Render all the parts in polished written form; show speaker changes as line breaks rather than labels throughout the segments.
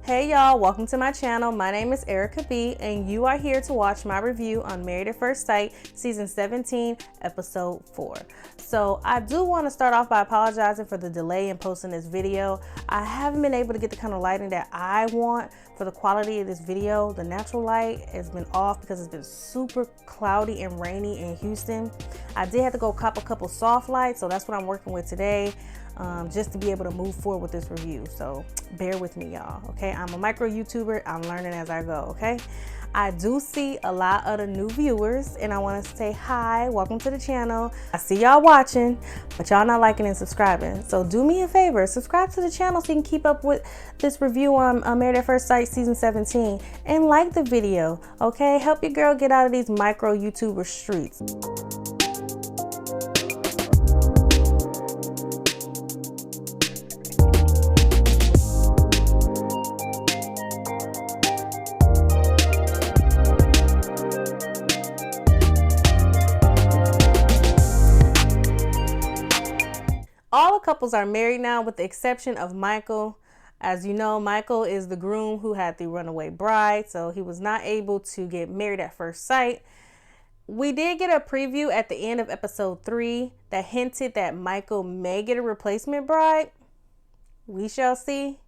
Hey y'all, welcome to my channel. My name is Erica B and you are here to watch my review on Married at First Sight season 17 episode 4. So I do want to start off by apologizing for the delay in posting this video. I haven't been able to get the kind of lighting that I want for the quality of this video. The natural light has been off because it's been super cloudy and rainy in Houston. I did have to go cop a couple soft lights, so that's what I'm working with today. Just to be able to move forward with this review. So bear with me, y'all. Okay, I'm a micro YouTuber. I'm learning as I go. Okay, I do see a lot of the new viewers and I want to say hi, welcome to the channel. I see y'all watching, but y'all not liking and subscribing. So do me a favor, subscribe to the channel so you can keep up with this review on Married at First Sight season 17 and like the video. Okay, help your girl get out of these micro YouTuber streets. All the couples are married now with the exception of Michael. As you know, Michael is the groom who had the runaway bride, so he was not able to get married at first sight. We did get a preview at the end of episode 3 that hinted that Michael may get a replacement bride. We shall see.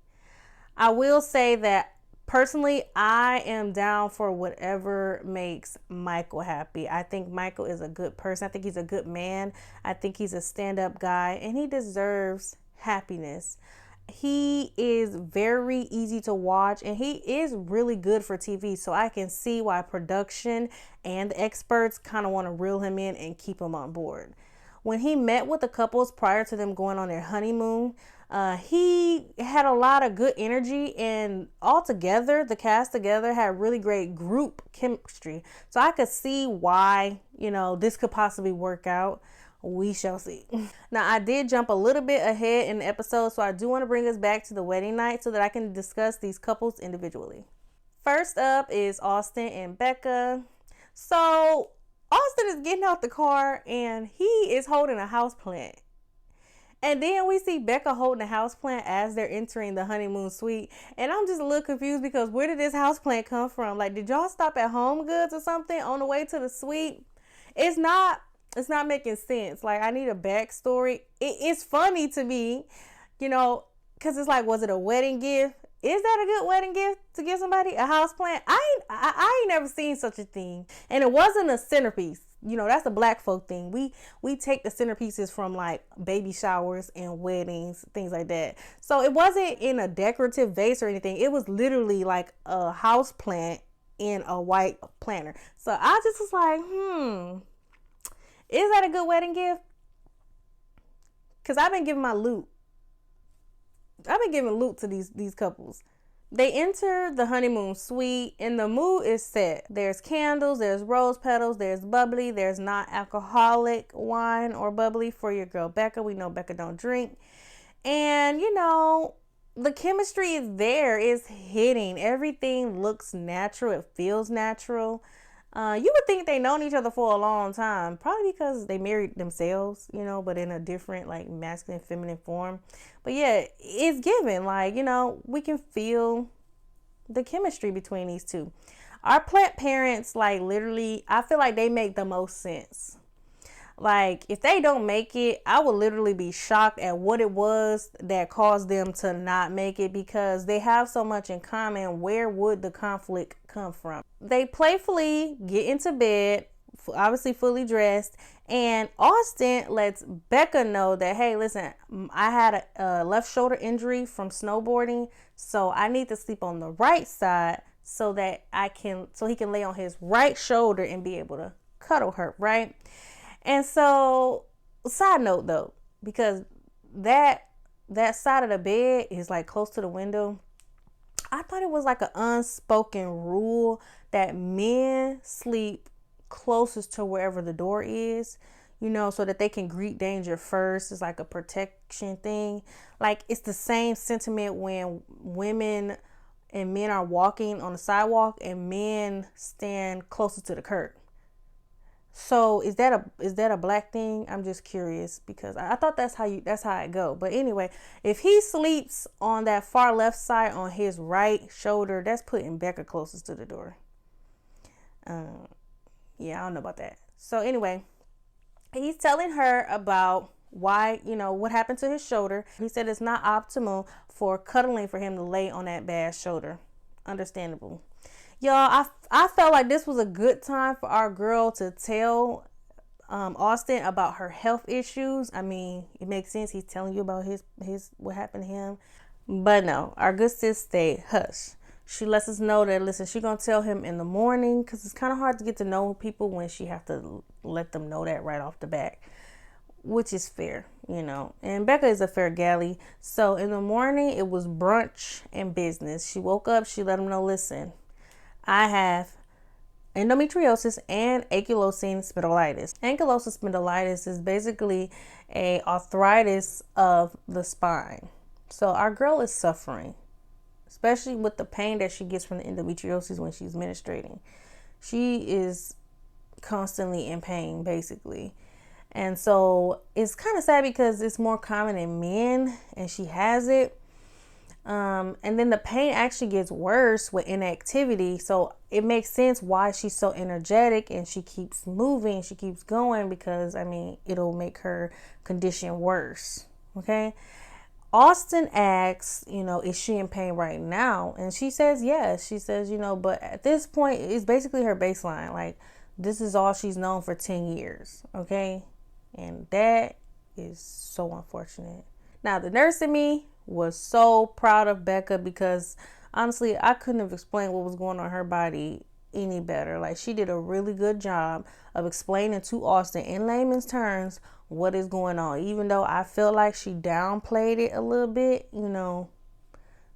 I will say that personally, I am down for whatever makes Michael happy. I think Michael is a good person. I think he's a good man. I think he's a stand-up guy and he deserves happiness. He is very easy to watch and he is really good for TV. So I can see why production and the experts kind of want to reel him in and keep him on board. When he met with the couples prior to them going on their honeymoon, he had a lot of good energy and altogether the cast together had really great group chemistry. So I could see why, this could possibly work out. We shall see. Now, I did jump a little bit ahead in the episode, so I do want to bring us back to the wedding night so that I can discuss these couples individually. First up is Austin and Becca. So Austin is getting out the car and he is holding a houseplant. And then we see Becca holding a houseplant as they're entering the honeymoon suite. And I'm just a little confused because where did this houseplant come from? Like, did y'all stop at Home Goods or something on the way to the suite? It's not making sense. Like, I need a backstory. It's funny to me, because it's like, was it a wedding gift? Is that a good wedding gift to give somebody a houseplant? I ain't never seen such a thing. And it wasn't a centerpiece. That's a black folk thing. We take the centerpieces from like baby showers and weddings, things like that. So it wasn't in a decorative vase or anything. It was literally like a house plant in a white planter. So I just was like, is that a good wedding gift? Because I've been giving loot to these couples. They enter the honeymoon suite and the mood is set. There's candles, there's rose petals, there's bubbly, there's not alcoholic wine or bubbly for your girl Becca. We know Becca don't drink. And the chemistry is there, it's hitting. Everything looks natural, it feels natural. You would think they known each other for a long time, probably because they married themselves, but in a different like masculine, feminine form. But yeah, it's given like, we can feel the chemistry between these two. Our plant parents, like literally, I feel like they make the most sense. Like if they don't make it, I would literally be shocked at what it was that caused them to not make it because they have so much in common. Where would the conflict come from? They playfully get into bed, obviously fully dressed, and Austin lets Becca know that, hey, listen, I had a left shoulder injury from snowboarding, so I need to sleep on the right side so that he can lay on his right shoulder and be able to cuddle her, right? And so, side note though, because that side of the bed is like close to the window. I thought it was like an unspoken rule that men sleep closest to wherever the door is, so that they can greet danger first. It's like a protection thing. Like it's the same sentiment when women and men are walking on the sidewalk and men stand closest to the curb. So is that a black thing? I'm just curious because I thought that's how it go. But anyway, if he sleeps on that far left side on his right shoulder, that's putting Becca closest to the door. Yeah, I don't know about that. So anyway, he's telling her about why, what happened to his shoulder. He said it's not optimal for cuddling for him to lay on that bad shoulder. Understandable. Y'all, I felt like this was a good time for our girl to tell Austin about her health issues. I mean, it makes sense. He's telling you about his what happened to him. But no, our good sis stayed hush. She lets us know that, listen, she's going to tell him in the morning because it's kind of hard to get to know people when she have to let them know that right off the bat, which is fair, And Becca is a fair galley. So in the morning, it was brunch and business. She woke up. She let him know, listen, I have endometriosis and ankylosing spondylitis. Ankylosing spondylitis is basically a arthritis of the spine. So our girl is suffering, especially with the pain that she gets from the endometriosis when she's menstruating. She is constantly in pain, basically. And so it's kind of sad because it's more common in men and she has it. And then the pain actually gets worse with inactivity. So it makes sense why she's so energetic and she keeps moving, she keeps going, because it'll make her condition worse. Okay. Austin asks, is she in pain right now? And she says yes. She says, but at this point, it's basically her baseline. Like, this is all she's known for 10 years. Okay. And that is so unfortunate. Now, the nurse in me was so proud of Becca because honestly, I couldn't have explained what was going on in her body any better. Like, she did a really good job of explaining to Austin in layman's terms what is going on. Even though I feel like she downplayed it a little bit,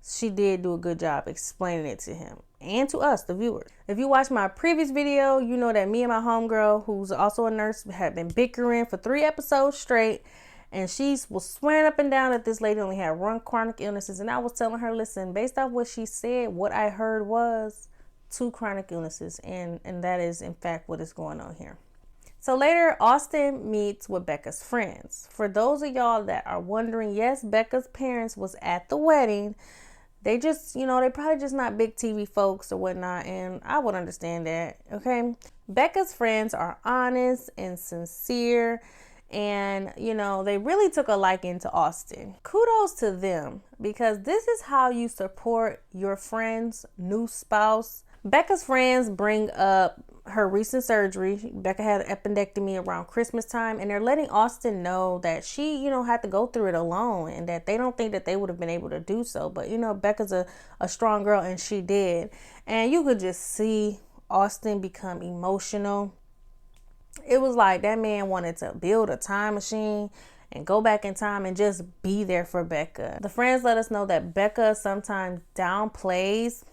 she did do a good job explaining it to him and to us, the viewers. If you watch my previous video, you know that me and my homegirl, who's also a nurse, had been bickering for 3 episodes straight. And she was swearing up and down that this lady only had 1 chronic illnesses. And I was telling her, listen, based off what she said, what I heard was 2 chronic illnesses. And that is, in fact, what is going on here. So later, Austin meets with Becca's friends. For those of y'all that are wondering, yes, Becca's parents was at the wedding. They just, they probably just not big TV folks or whatnot. And I would understand that, okay? Becca's friends are honest and sincere. And, they really took a liking to Austin. Kudos to them, because this is how you support your friend's new spouse. Becca's friends bring up her recent surgery. Becca had an appendectomy around Christmas time, and they're letting Austin know that she, had to go through it alone and that they don't think that they would have been able to do so. But, Becca's a strong girl, and she did. And you could just see Austin become emotional. It was like that man wanted to build a time machine and go back in time and just be there for Becca. The friends let us know that Becca sometimes downplays,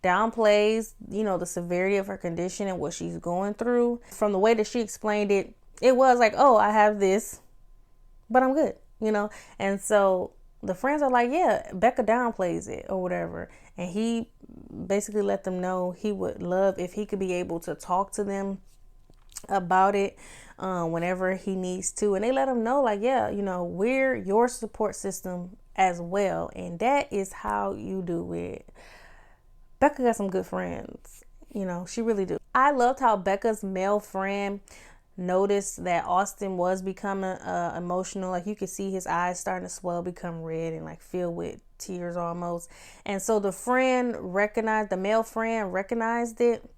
the severity of her condition and what she's going through. From the way that she explained it, it was like, oh, I have this, but I'm good, And so the friends are like, yeah, Becca downplays it or whatever. And he basically let them know he would love if he could be able to talk to them about it whenever he needs to. And they let him know, like, yeah, we're your support system as well. And that is how you do it. Becca got some good friends, she really do. I loved how Becca's male friend noticed that Austin was becoming emotional. Like, you could see his eyes starting to swell, become red, and like filled with tears almost. And so the male friend recognized it,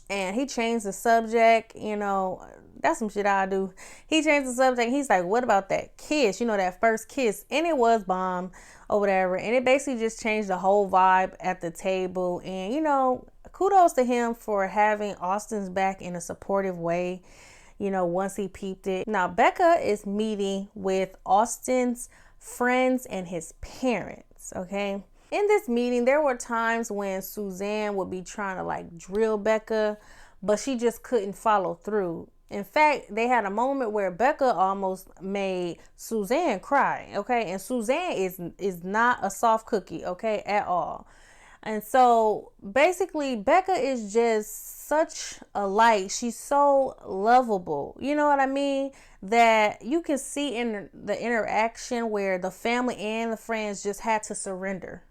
and he changed the subject. That's some shit I do. He changed the subject. He's like, what about that kiss? That first kiss. And it was bomb or whatever. And it basically just changed the whole vibe at the table. And, kudos to him for having Austin's back in a supportive way, once he peeped it. Now, Becca is meeting with Austin's friends and his parents, okay? In this meeting, there were times when Suzanne would be trying to like drill Becca, but she just couldn't follow through. In fact, they had a moment where Becca almost made Suzanne cry, okay? And Suzanne is not a soft cookie, okay, at all. And so basically, Becca is just such a light. She's so lovable. You know what I mean? That you can see in the interaction where the family and the friends just had to surrender.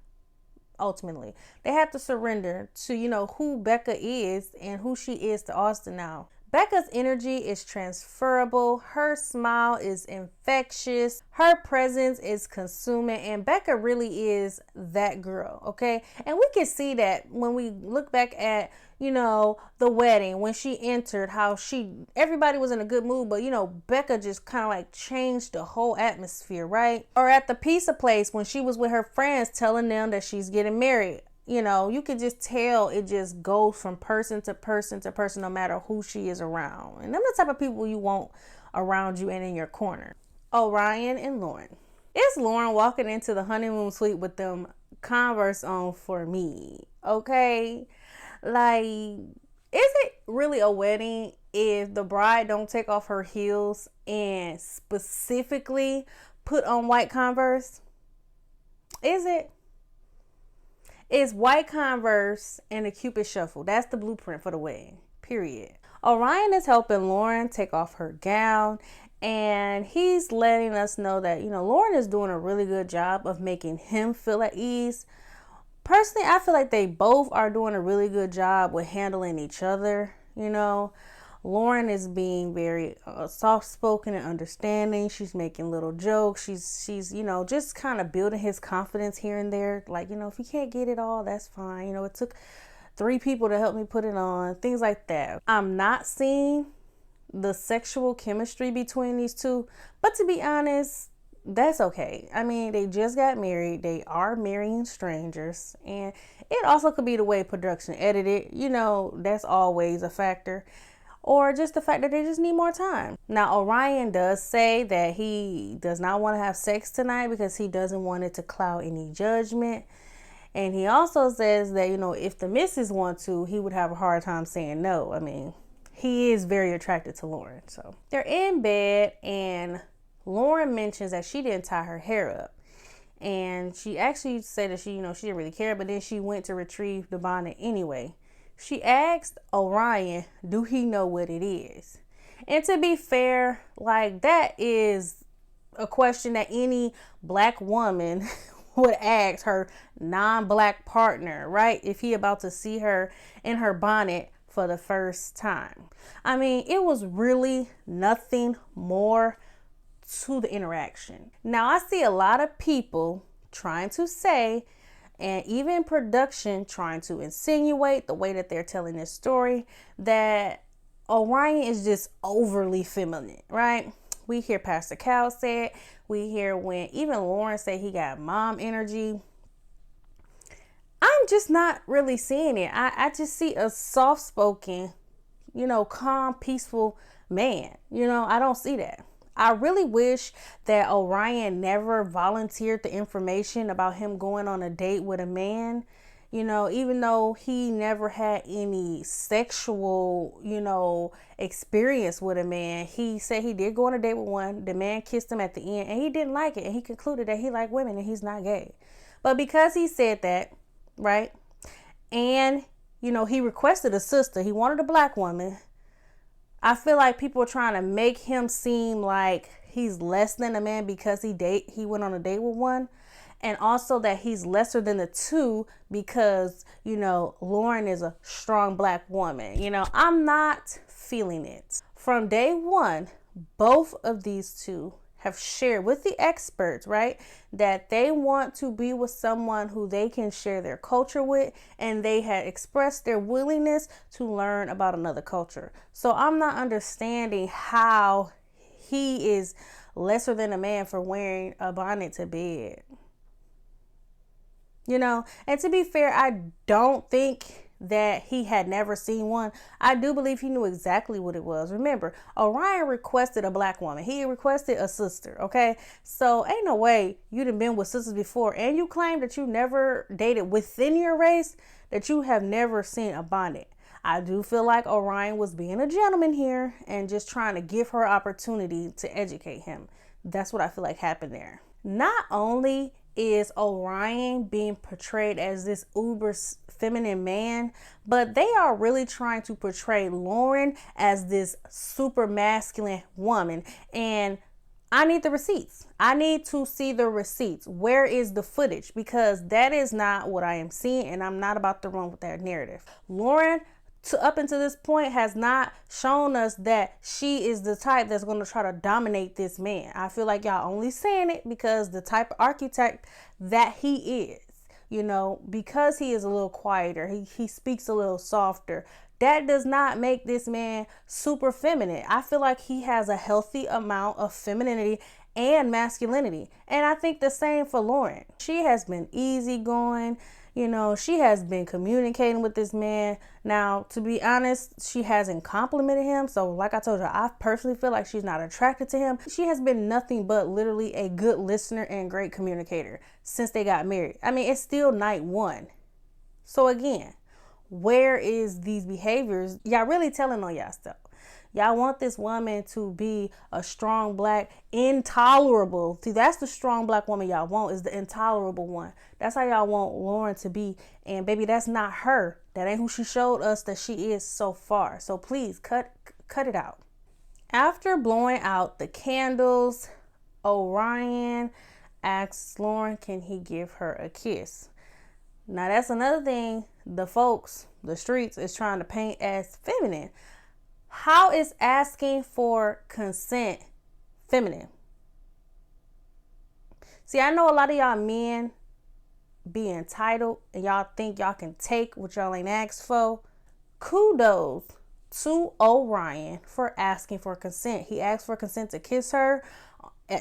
Ultimately, they have to surrender to, who Becca is and who she is to Austin now. Becca's energy is transferable. Her smile is infectious. Her presence is consuming. And Becca really is that girl, okay? And we can see that when we look back at, the wedding, when she entered, how everybody was in a good mood, but, Becca just kind of like changed the whole atmosphere, right? Or at the pizza place when she was with her friends telling them that she's getting married. You can just tell it just goes from person to person to person, no matter who she is around. And them the type of people you want around you and in your corner. Orion and Lauren. It's Lauren walking into the honeymoon suite with them Converse on for me. Okay? Like, is it really a wedding if the bride don't take off her heels and specifically put on white Converse? Is it? It's white Converse and a Cupid shuffle. That's the blueprint for the wedding, period. Orion is helping Lauren take off her gown, and he's letting us know that, Lauren is doing a really good job of making him feel at ease. Personally, I feel like they both are doing a really good job with handling each other. Lauren is being very soft-spoken and understanding. She's making little jokes. She's just kind of building his confidence here and there. Like, if you can't get it all, that's fine. It took 3 people to help me put it on. Things like that. I'm not seeing the sexual chemistry between these two. But to be honest, that's okay. I mean, they just got married. They are marrying strangers. And it also could be the way production edited. That's always a factor. Or just the fact that they just need more time. Now, Orion does say that he does not want to have sex tonight because he doesn't want it to cloud any judgment. And he also says that, if the missus want to, he would have a hard time saying no. I mean, he is very attracted to Lauren. So they're in bed and Lauren mentions that she didn't tie her hair up. And she actually said that she didn't really care, but then she went to retrieve the bonnet anyway. She asked Orion, do he know what it is? And to be fair, like, that is a question that any black woman would ask her non-black partner, right? If he about to see her in her bonnet for the first time. I mean, it was really nothing more to the interaction. Now, I see a lot of people trying to say, and even production trying to insinuate the way that they're telling this story, that Orion is just overly feminine, right? We hear Pastor Cal say it. We hear when even Lauren say he got mom energy. I'm just not really seeing it. I just see a soft-spoken, calm, peaceful man. I don't see that. I really wish that Orion never volunteered the information about him going on a date with a man, even though he never had any sexual, experience with a man. He said he did go on a date with one. The man kissed him at the end and he didn't like it. And he concluded that he liked women and he's not gay. But because he said that, right, and, he requested a sister, he wanted a black woman. I feel like people are trying to make him seem like he's less than a man because he went on a date with one. And also that he's lesser than the two because, Lauren is a strong black woman. I'm not feeling it. From day one, both of these two have shared with the experts, right, that they want to be with someone who they can share their culture with, and they had expressed their willingness to learn about another culture. So I'm not understanding how he is lesser than a man for wearing a bonnet to bed. And to be fair, I don't think that he had never seen one. I do believe he knew exactly what it was. Remember, Orion requested a black woman. He requested a sister, okay? So ain't no way you'd have been with sisters before and you claim that you never dated within your race, that you have never seen a bonnet. I do feel like Orion was being a gentleman here and just trying to give her opportunity to educate him. That's what I feel like happened there. Not only is Orion being portrayed as this uber feminine man, but they are really trying to portray Lauren as this super masculine woman. And I need the receipts. I need to see the receipts. Where is the footage? Because that is not what I am seeing, and I'm not about to run with that narrative. Lauren, up until this point, has not shown us that she is the type that's going to try to dominate this man. I feel like y'all only saying it because the type of architect that he is, because he is a little quieter, he speaks a little softer. That does not make this man super feminine. I feel like he has a healthy amount of femininity and masculinity. And I think the same for Lauren. She has been easygoing. She has been communicating with this man. Now, to be honest, she hasn't complimented him. So like I told you, I personally feel like she's not attracted to him. She has been nothing but literally a good listener and great communicator since they got married. I mean, it's still night one. So again, where is these behaviors? Y'all really telling on y'all stuff. Y'all want this woman to be a strong black, intolerable. See, that's the strong black woman y'all want, is the intolerable one. That's how y'all want Lauren to be. And baby, that's not her. That ain't who she showed us that she is so far. So please cut it out. After blowing out the candles, Orion asks Lauren, can he give her a kiss? Now that's another thing the streets is trying to paint as feminine. How is asking for consent feminine? See, I know a lot of y'all men be entitled and y'all think y'all can take what y'all ain't asked for. Kudos to Orion for asking for consent. He asked for consent to kiss her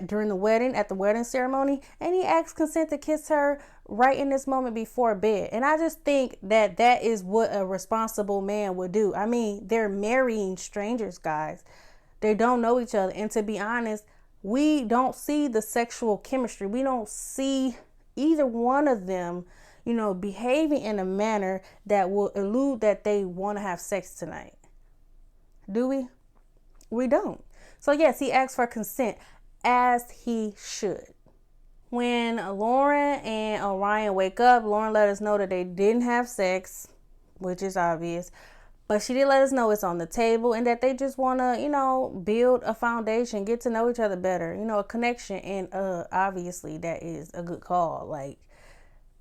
during the wedding, at the wedding ceremony, and he asked consent to kiss her right in this moment before bed. And I just think that is what a responsible man would do. I mean, they're marrying strangers, guys. They don't know each other. And to be honest, we don't see the sexual chemistry. We don't see either one of them, behaving in a manner that will elude that they want to have sex tonight. Do we? We don't. So yes, he asked for consent, as he should. When Lauren and Orion wake up, Lauren let us know that they didn't have sex, which is obvious. But she did let us know it's on the table and that they just want to, build a foundation, get to know each other better, a connection. And obviously that is a good call. Like,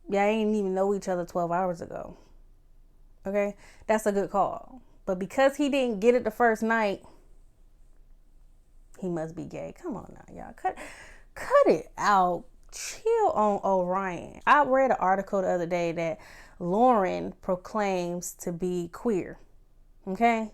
y'all ain't even know each other 12 hours ago. Okay? That's a good call. But because he didn't get it the first night, he must be gay. Come on now, y'all. Cut it out. Chill on Orion. I read an article the other day that Lauren proclaims to be queer. Okay?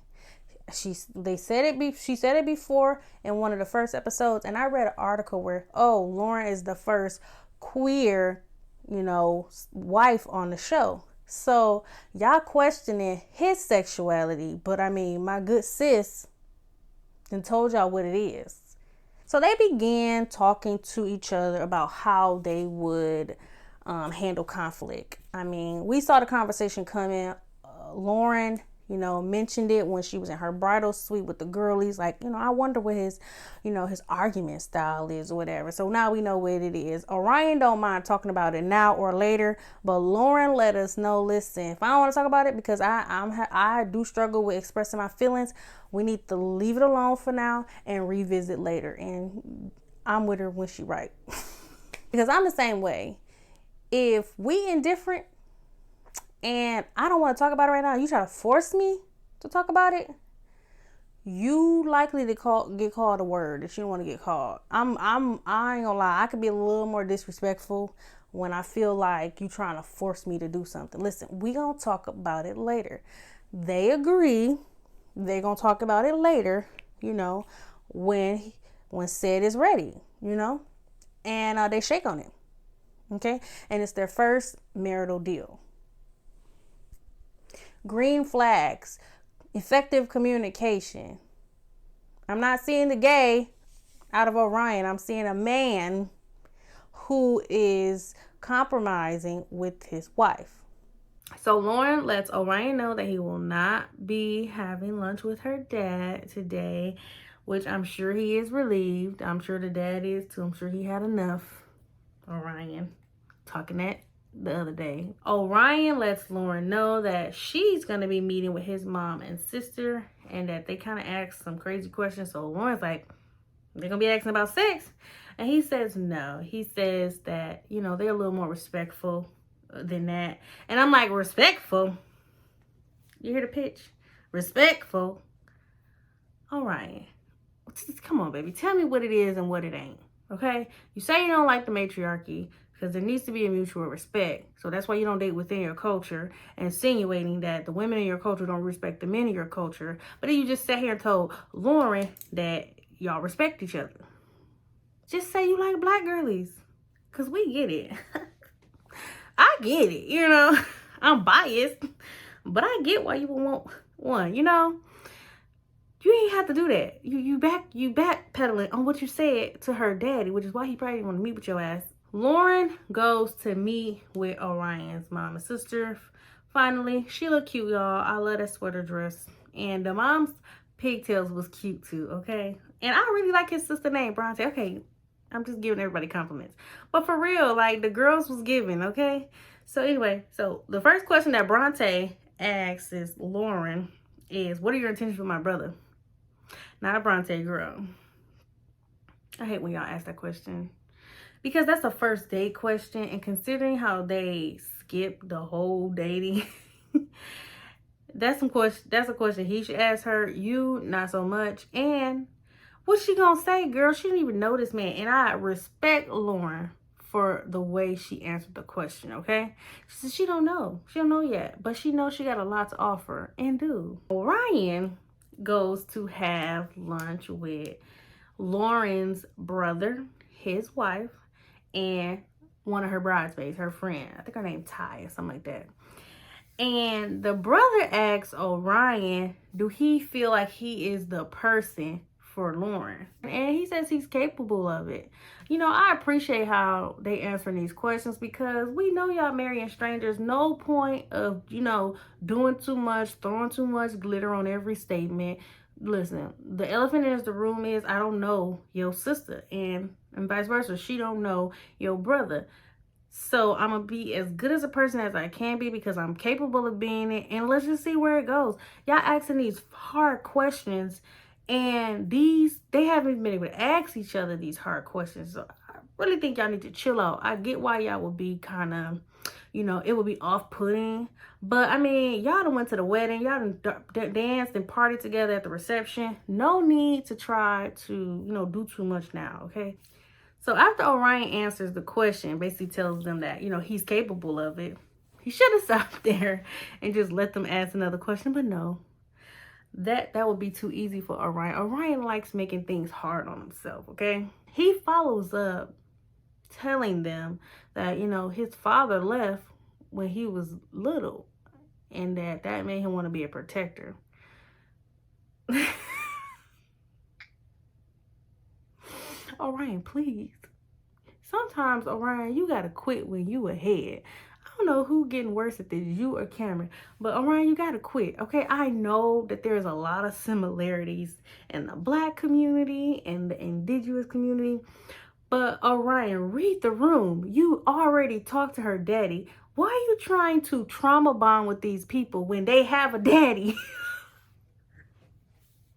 She said it before in one of the first episodes, and I read an article where, Lauren is the first queer, wife on the show. So y'all questioning his sexuality, but I mean, my good sis and told y'all what it is. So they began talking to each other about how they would handle conflict. I mean, we saw the conversation coming. Lauren, mentioned it when she was in her bridal suite with the girlies. Like, I wonder what his argument style is or whatever. So now we know what it is. Orion don't mind talking about it now or later, but Lauren let us know, listen, if I don't want to talk about it because I do struggle with expressing my feelings, we need to leave it alone for now and revisit later. And I'm with her when she right. Because I'm the same way. If we indifferent and I don't want to talk about it right now, you try to force me to talk about it, you likely to get called a word that you don't want to get called. I ain't gonna lie, I could be a little more disrespectful when I feel like you trying to force me to do something. Listen, we gonna talk about it later. They agree. They gonna talk about it later, when Sid is ready, and they shake on it. Okay. And it's their first marital deal. Green flags, effective communication. I'm not seeing the gay out of Orion. I'm seeing a man who is compromising with his wife. So Lauren lets Orion know that he will not be having lunch with her dad today, which I'm sure he is relieved. I'm sure the dad is too. I'm sure he had enough, Orion. talking that the other day. Orion lets Lauren know that she's going to be meeting with his mom and sister, and that they kind of ask some crazy questions. So Lauren's like, they're going to be asking about sex. And he says no. He says that, you know, they're a little more respectful than that. And I'm like, respectful? You hear the pitch? Respectful? Orion, come on, baby. Tell me what it is and what it ain't. Okay? You say you don't like the matriarchy because there needs to be a mutual respect. So that's why you don't date within your culture, insinuating that the women in your culture don't respect the men in your culture. But then you just sat here and told Lauren that y'all respect each other. Just say you like black girlies, because we get it. I get it, you know. I'm biased, but I get why you would want one, you know. You ain't have to do that. You backpedaling on what you said to her daddy, which is why he probably didn't want to meet with your ass. Lauren goes to meet with Orion's mom and sister. Finally, she look cute, y'all. I love that sweater dress. And the mom's pigtails was cute too, okay? And I really like his sister name, Bronte. Okay, I'm just giving everybody compliments. But for real, like, the girls was giving, okay? So anyway, so the first question that Bronte asks is Lauren is, what are your intentions with my brother? Not a Bronte girl. I hate when y'all ask that question, because that's a first date question, and considering how they skipped the whole dating, that's a question he should ask her. You, not so much. And what's she gonna say, girl? She didn't even know this man. And I respect Lauren for the way she answered the question, okay? She said she don't know. She don't know yet, but she knows she got a lot to offer and do. Orion goes to have lunch with Lauren's brother, his wife, and one of her bridesmaids, her friend. I think her name Ty or something like that. And the brother asks Orion, do he feel like he is the person for Lauren? And he says he's capable of it. You know, I appreciate how they answer these questions, because we know y'all marrying strangers. No point of, you know, doing too much, throwing too much glitter on every statement. Listen, the elephant in the room is, I don't know your sister, and vice versa. She don't know your brother. So I'm going to be as good as a person as I can be, because I'm capable of being it. And let's just see where it goes. Y'all asking these hard questions, and they haven't even been able to ask each other these hard questions. So I really think y'all need to chill out. I get why y'all would be kind of, you know, it would be off-putting. But, I mean, y'all done went to the wedding. Y'all done danced and partied together at the reception. No need to try to, you know, do too much now, okay? So after Orion answers the question, basically tells them that, you know, he's capable of it, he should have stopped there and just let them ask another question. But no, that would be too easy for Orion. Orion likes making things hard on himself, okay? He follows up telling them that, you know, his father left when he was little, and that made him want to be a protector. Orion, please. Sometimes, Orion, you gotta quit when you ahead. I don't know who getting worse at this, you or Cameron, but Orion, you gotta quit, okay? I know that there's a lot of similarities in the black community and the indigenous community, but Orion, read the room. You already talked to her daddy. Why are you trying to trauma bond with these people when they have a daddy?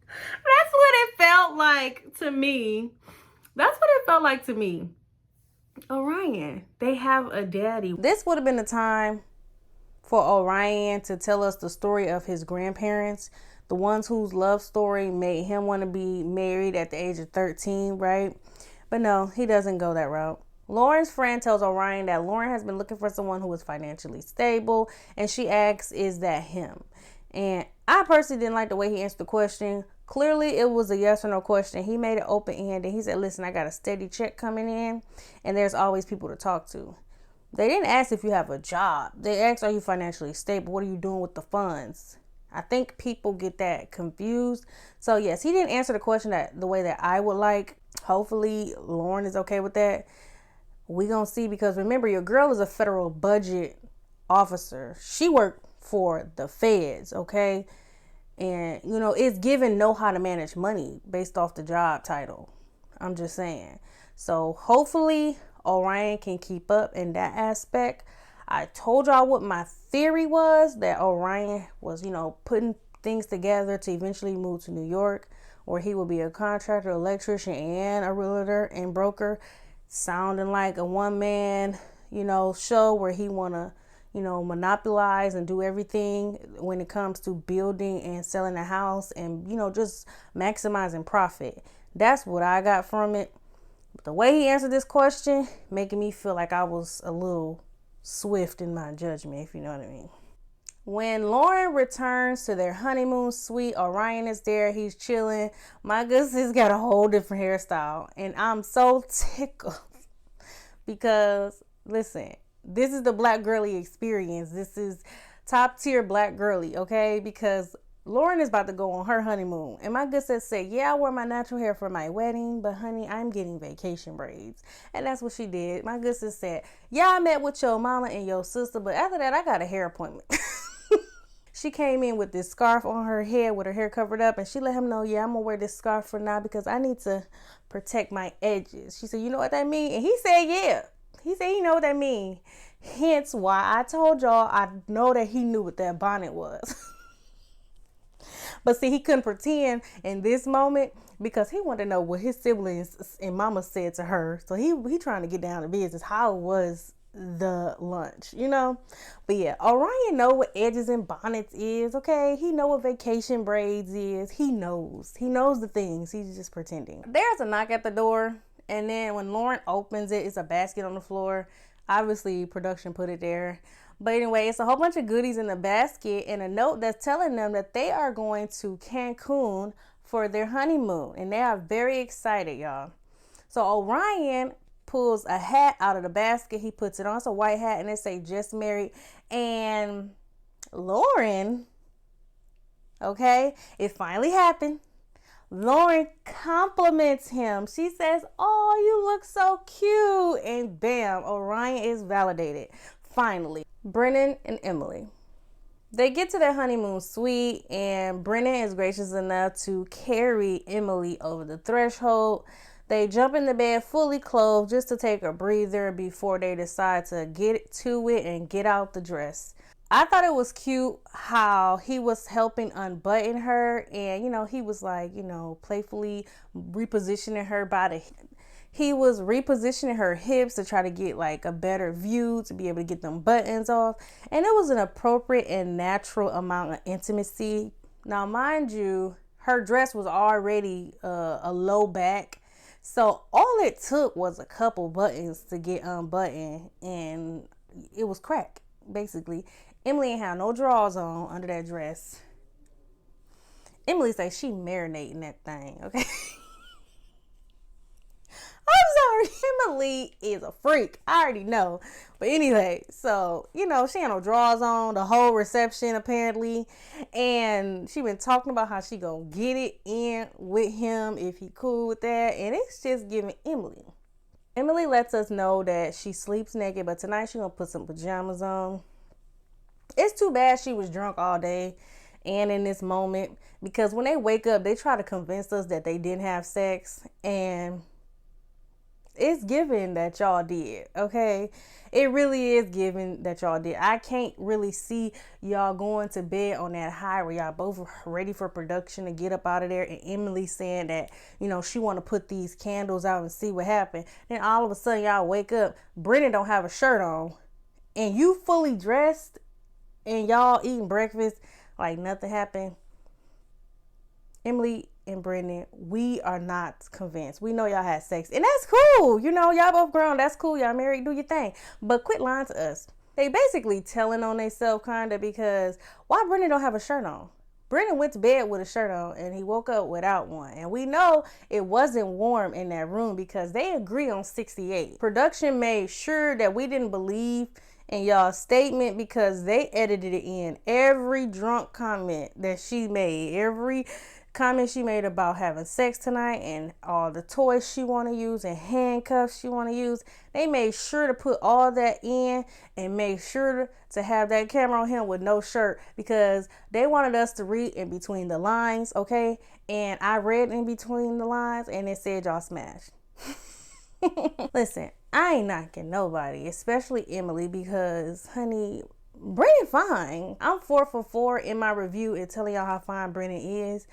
That's what it felt like to me. That's what it felt like to me. Orion, they have a daddy. This would have been the time for Orion to tell us the story of his grandparents, the ones whose love story made him want to be married at the age of 13, right? But no, he doesn't go that route. Lauren's friend tells Orion that Lauren has been looking for someone who is financially stable, and she asks, is that him? And I personally didn't like the way he answered the question. Clearly, it was a yes or no question. He made it open-ended. He said, listen, I got a steady check coming in, and there's always people to talk to. They didn't ask if you have a job. They asked, are you financially stable? What are you doing with the funds? I think people get that confused. So, yes, he didn't answer the question the way that I would like. Hopefully, Lauren is okay with that. We gonna see, because remember, your girl is a federal budget officer. She worked for the feds, okay? And, you know, it's given know how to manage money based off the job title. I'm just saying. So hopefully Orion can keep up in that aspect. I told y'all what my theory was, that Orion was, putting things together to eventually move to New York, where he would be a contractor, electrician, and a realtor and broker, sounding like a one-man, show where he want to, monopolize and do everything when it comes to building and selling a house and, just maximizing profit. That's what I got from it. But the way he answered this question, making me feel like I was a little swift in my judgment, if you know what I mean. When Lauren returns to their honeymoon suite, Orion is there. He's chilling. My goodness, got a whole different hairstyle. And I'm so tickled because, listen, this is the black girly experience. This is top tier black girly, okay? Because Lauren is about to go on her honeymoon. And my good sis said, yeah, I wore my natural hair for my wedding, but honey, I'm getting vacation braids. And that's what she did. My good sis said, yeah, I met with your mama and your sister, but after that, I got a hair appointment. She came in with this scarf on her head with her hair covered up, and she let him know, yeah, I'm going to wear this scarf for now because I need to protect my edges. She said, you know what that means? And he said, yeah. He said, you know what that means. Hence why I told y'all I know that he knew what that bonnet was. But see, he couldn't pretend in this moment because he wanted to know what his siblings and mama said to her. So he trying to get down to business. How was the lunch, But yeah, Orion know what edges and bonnets is, okay? He know what vacation braids is. He knows the things. He's just pretending. There's a knock at the door, and then when Lauren opens it, it's a basket on the floor. Obviously, production put it there. But anyway, it's a whole bunch of goodies in the basket and a note that's telling them that they are going to Cancun for their honeymoon. And they are very excited, y'all. So Orion pulls a hat out of the basket. He puts it on. It's a white hat and it say just married. And Lauren, okay, it finally happened. Lauren compliments him. She says, oh, you look so cute. And bam, Orion is validated. Finally, Brennan and Emily. They get to their honeymoon suite and Brennan is gracious enough to carry Emily over the threshold. They jump in the bed fully clothed just to take a breather before they decide to get to it and get out the dress. I thought it was cute how he was helping unbutton her and, he was like, playfully repositioning her body. He was repositioning her hips to try to get like a better view, to be able to get them buttons off. And it was an appropriate and natural amount of intimacy. Now, mind you, her dress was already a low back. So all it took was a couple buttons to get unbuttoned and it was crack, basically. Emily ain't had no drawers on under that dress. Emily says she marinating that thing, okay? I'm sorry. Emily is a freak. I already know. But anyway, so, she had no drawers on the whole reception apparently. And she been talking about how she gonna get it in with him if he cool with that. And it's just giving Emily. Emily lets us know that she sleeps naked, but tonight she gonna put some pajamas on. It's too bad she was drunk all day and in this moment. Because when they wake up, they try to convince us that they didn't have sex. And it's given that y'all did, okay? It really is given that y'all did. I can't really see y'all going to bed on that high where y'all both ready for production to get up out of there. And Emily saying that, she want to put these candles out and see what happened. Then all of a sudden y'all wake up, Brennan don't have a shirt on. And you fully dressed and y'all eating breakfast like nothing happened. Emily and Brennan, we are not convinced. We know y'all had sex and that's cool. Y'all both grown. That's cool. Y'all married. Do your thing. But quit lying to us. They basically telling on themselves kind of because why Brennan don't have a shirt on? Brennan went to bed with a shirt on and he woke up without one. And we know it wasn't warm in that room because they agree on 68. Production made sure that we didn't believe in y'all's statement because they edited it in. Every drunk comment that she made, every comment she made about having sex tonight and all the toys she want to use and handcuffs she want to use, they made sure to put all that in and made sure to have that camera on him with no shirt because they wanted us to read in between the lines, okay? And I read in between the lines and it said y'all smashed. Listen, I ain't knocking nobody, especially Emily, because, honey, Brennan fine. I'm 4 for 4 in my review and telling y'all how fine Brennan is.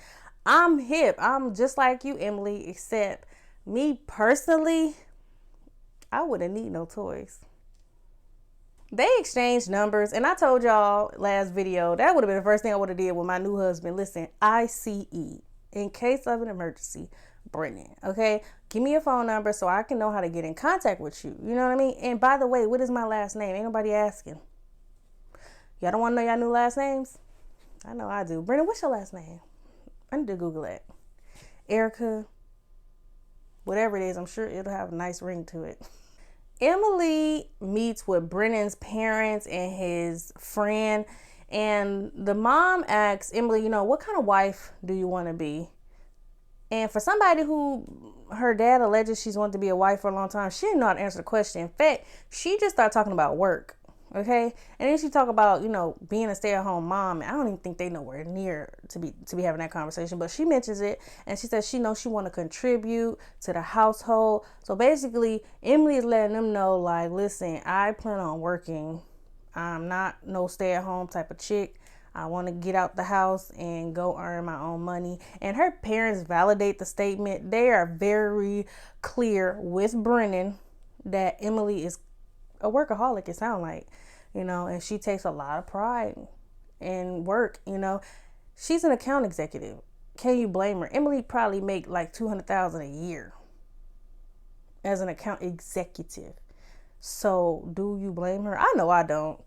I'm hip. I'm just like you, Emily, except me personally, I wouldn't need no toys. They exchanged numbers, and I told y'all last video that would have been the first thing I would have did with my new husband. Listen, ICE, in case of an emergency, Brennan, okay? Give me your phone number so I can know how to get in contact with you. You know what I mean? And by the way, what is my last name? Ain't nobody asking. Y'all don't want to know y'all new last names? I know I do. Brennan, what's your last name? I need to Google it. Erica, whatever it is, I'm sure it'll have a nice ring to it. Emily meets with Brennan's parents and his friend, and the mom asks Emily, what kind of wife do you want to be? And for somebody who her dad alleges she's wanted to be a wife for a long time, she didn't know how to answer the question. In fact, she just started talking about work. Okay, and then she talk about being a stay-at-home mom. I don't even think they nowhere near to be having that conversation, but she mentions it, and she says she knows she want to contribute to the household. So basically, Emily is letting them know, like, listen, I plan on working. I'm not no stay-at-home type of chick. I want to get out the house and go earn my own money. And her parents validate the statement. They are very clear with Brennan that Emily is a workaholic, it sounds like, and she takes a lot of pride in work. She's an account executive. Can you blame her? Emily probably make like $200,000 a year as an account executive. So do you blame her? I know I don't.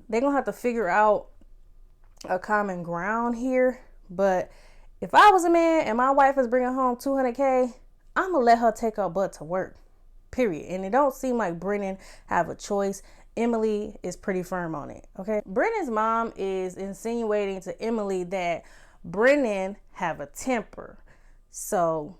They're gonna have to figure out a common ground here. But if I was a man and my wife is bringing home $200K, I'm gonna let her take her butt to work. Period. And it don't seem like Brennan have a choice. Emily is pretty firm on it. Okay. Brennan's mom is insinuating to Emily that Brennan have a temper. So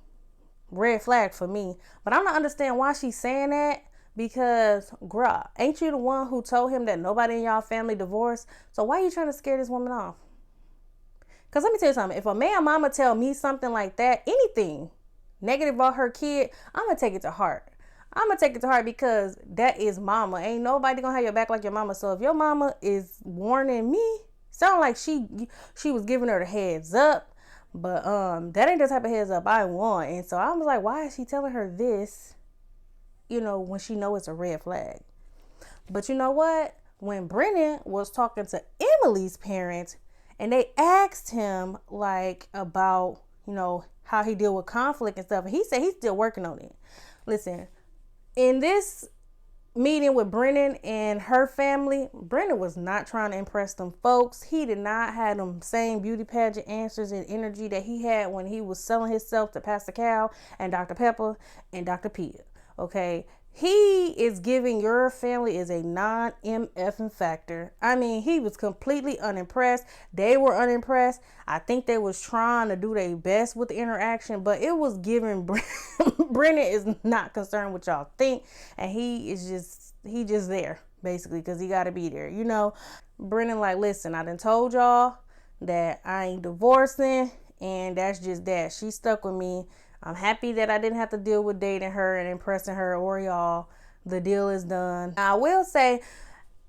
red flag for me. But I don't understand why she's saying that, because bruh, ain't you the one who told him that nobody in y'all family divorced? So why are you trying to scare this woman off? Because let me tell you something. If a man mama tell me something like that, anything negative about her kid, I'm going to take it to heart. Because that is mama. Ain't nobody gonna have your back like your mama. So if your mama is warning me, sound like she was giving her the heads up. But that ain't the type of heads up I want. And so I was like, why is she telling her this, when she know it's a red flag? But you know what? When Brennan was talking to Emily's parents and they asked him like about, how he deal with conflict and stuff, and he said he's still working on it. Listen, in this meeting with Brennan and her family, Brennan was not trying to impress them folks. He did not have them same beauty pageant answers and energy that he had when he was selling himself to Pastor Cal and Dr. Pepper and Dr. Pia. Okay. He is giving your family is a non-MFing factor. I mean, he was completely unimpressed. They were unimpressed. I think they was trying to do their best with the interaction, but it was giving Brennan is not concerned with y'all think, and he just there basically because he got to be there. Brennan like, listen, I done told y'all that I ain't divorcing, and that's just that. She stuck with me. I'm happy that I didn't have to deal with dating her and impressing her or y'all. The deal is done. I will say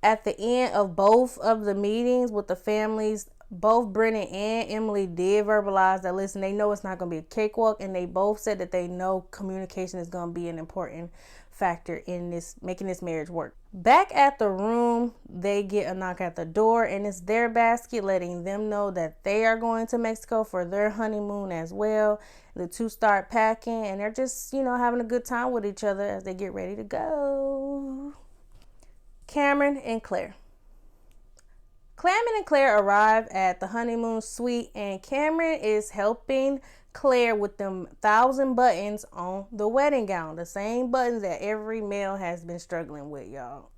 at the end of both of the meetings with the families, both Brennan and Emily did verbalize that, listen, they know it's not going to be a cakewalk, and they both said that they know communication is going to be an important factor in this, making this marriage work. Back at the room, they get a knock at the door, and it's their basket letting them know that they are going to Mexico for their honeymoon as well. The two start packing, and they're just, having a good time with each other as they get ready to go. Cameron and Claire arrive at the honeymoon suite, and Cameron is helping Claire with them 1,000 buttons on the wedding gown. The same buttons that every male has been struggling with, y'all.